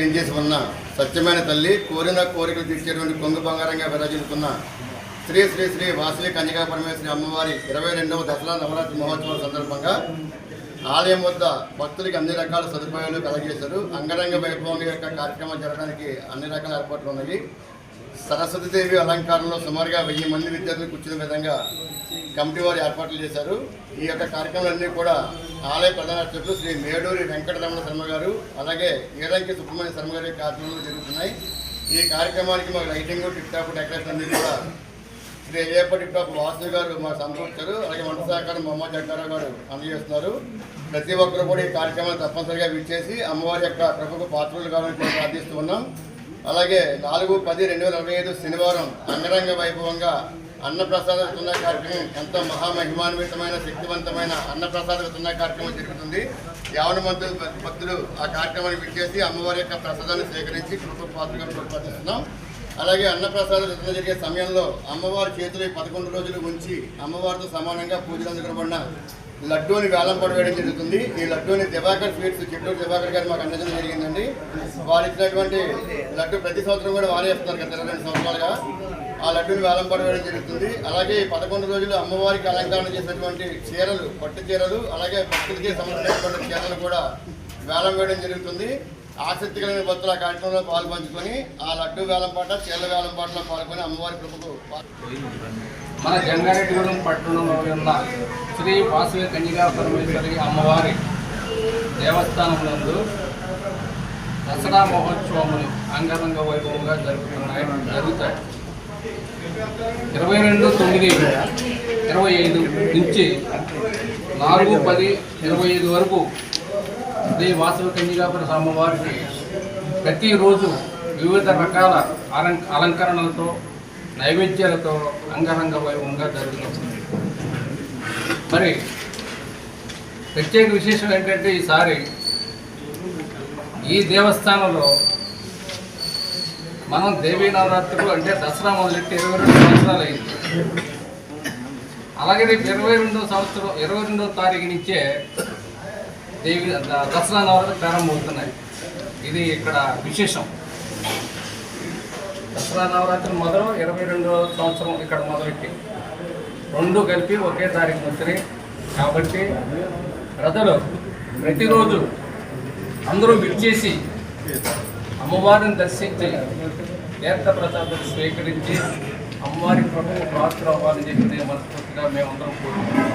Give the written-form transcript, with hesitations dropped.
వేంచేసి ఉన్న సత్యమైన తల్లి కోరిన కోరికలు తీర్చేటువంటి కొంగు బంగారంగా విరాజిల్లుతున్న శ్రీ శ్రీ శ్రీ వాసవి కన్యకా పరమేశ్వరి అమ్మవారి 22వ దసరా నవరాత్రి మహోత్సవం సందర్భంగా ఆలయం వద్ద భక్తులకి అన్ని రకాల సదుపాయాలు కలగజేశారు. అంగరంగ వైభవం యొక్క కార్యక్రమాలు జరగడానికి అన్ని రకాల ఏర్పాట్లు ఉన్నాయి. సరస్వతీదేవి అలంకారంలో సుమారుగా 1000 మంది విద్యార్థులు కూర్చునే విధంగా కమిటీ వారు ఏర్పాట్లు చేశారు. ఈ యొక్క కార్యక్రమాలన్నీ కూడా ఆలయ ప్రధాన అర్చకులు శ్రీ మేడూరి వెంకటరమణ శర్మ గారు అలాగే ఏరంకి సుబ్రహ్మణ్య శర్మ గారి కార్యక్రమాలు జరుగుతున్నాయి. ఈ కార్యక్రమానికి మాకు లైటింగ్ టిప్ టాప్ డెకరేషన్ అన్ని కూడా శ్రీ ఏపటి టిప్ టాప్ వాసు గారు మాకు సమకూర్చారు. అలాగే వంట సహకారం మొహమ్మద్ జగ్గారావు గారు అందజేస్తున్నారు. ప్రతి ఒక్కరు కూడా ఈ కార్యక్రమాన్ని తప్పనిసరిగా విచ్చేసి అమ్మవారి యొక్క ప్రభుత్వ పాత్రలు కావాలని కూడా ప్రార్థిస్తూ ఉన్నాం. అలాగే 4/10/2025 శనివారం అంగరంగ వైభవంగా అన్నప్రసాద వితరణ కార్యక్రమం ఎంతో మహామహిమాన్వితమైన శక్తివంతమైన అన్నప్రసాద వితరణ కార్యక్రమం జరుగుతుంది. యావన మంది భక్తులు ఆ కార్యక్రమాన్ని విచ్చేసి అమ్మవారి యొక్క ప్రసాదాన్ని స్వీకరించి కృప పాత్రగా ప్రార్థిస్తున్నాం. అలాగే అన్నప్రసాద వితరణ జరిగే సమయంలో అమ్మవారి చేతులు 11 రోజులు ఉంచి అమ్మవారితో సమానంగా పూజలు అందుకునబడిన లడ్డూని వేలం పడవేయడం జరుగుతుంది. ఈ లడ్డూని దివాకర్ స్వీట్స్ చిట్టూరు దివాకర్ గారు మాకు అందించడం జరిగిందండి. వారు ఇచ్చినటువంటి లడ్డు ప్రతి సంవత్సరం కూడా వారే ఇస్తున్నారు కదా 22 సంవత్సరాలుగా. ఆ లడ్డూని వేలం పడవేయడం జరుగుతుంది. అలాగే 11 రోజులు అమ్మవారికి అలంకరణ చేసినటువంటి చీరలు, పట్టు చీరలు, అలాగే భక్తులకి సంబంధించినటువంటి చీరలు కూడా వేలం వేయడం జరుగుతుంది. ఆసక్తి కలిగిన భక్తులు ఆ కార్యక్రమంలో పాల్పంచుకొని ఆ లడ్డూ వేలంపాట చీరల వేలంపాటలో పాల్గొని అమ్మవారి కృపకు మన జంగారెడ్డిగూడెం పట్టణంలో ఉన్న శ్రీ వాసవి కన్యకా పరమేశ్వరి అమ్మవారి దేవస్థానం నందు దసరా మహోత్సవములు అంగరంగ వైభవంగా జరుగుతాయి. 22/9/25 నుంచి 4/10/25 వరకు శ్రీ వాసవి కన్యకాపరమేశ్వరి అమ్మవారికి ప్రతిరోజు వివిధ రకాల అలంకరణలతో నైవేద్యాలతో అంగరంగ వైభవంగా జరుగుతుంది. మరి ప్రత్యేక విశేషం ఏంటంటే ఈసారి ఈ దేవస్థానంలో మనం దేవీ నవరాత్రులు అంటే దసరా మొదలెట్టి 22 సంవత్సరాలు అయింది. అలాగే 22వ తారీఖు నుంచే దేవి దసరా నవరాత్రులు ప్రారంభమవుతున్నాయి. ఇది ఇక్కడ విశేషం. దసరా నవరాత్రి మొదలు 22వ సంవత్సరం ఇక్కడ మొదలెట్టి 2 కలిపి ఒకే తారీఖు వస్తున్నాయి. కాబట్టి ప్రజలు ప్రతిరోజు అందరూ విచ్చేసి అమ్మవారిని దర్శించి తీర్థ ప్రసాదాలు స్వీకరించి అమ్మవారి ప్రభుత్వ పాత్ర అవ్వాలని చెప్పి మనస్ఫూర్తిగా మేమందరం కోరుకుంటున్నాం.